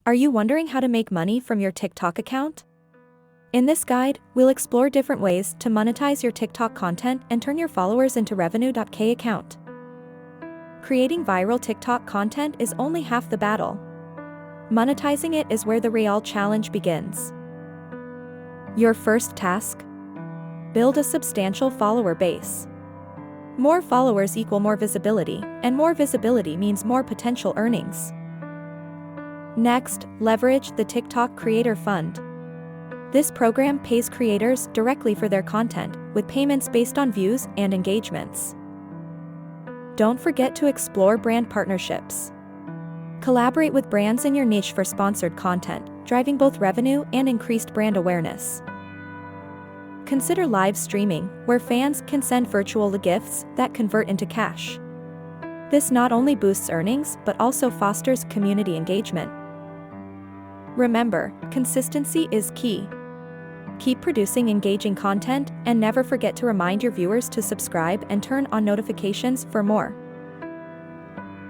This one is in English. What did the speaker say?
Are you wondering how to make money from your TikTok account? In this guide, we'll explore different ways to monetize your TikTok content and turn your followers into revenue.k account. Creating viral TikTok content is only half the battle. Monetizing it is where the real challenge begins. Your first task? Build a substantial follower base. More followers equal more visibility, and more visibility means more potential earnings. Next, leverage the TikTok Creator Fund. This program pays creators directly for their content, with payments based on views and engagements. Don't forget to explore brand partnerships. Collaborate with brands in your niche for sponsored content, driving both revenue and increased brand awareness. Consider live streaming, where fans can send virtual gifts that convert into cash. This not only boosts earnings but also fosters community engagement. Remember, consistency is key. Keep producing engaging content and never forget to remind your viewers to subscribe and turn on notifications for more.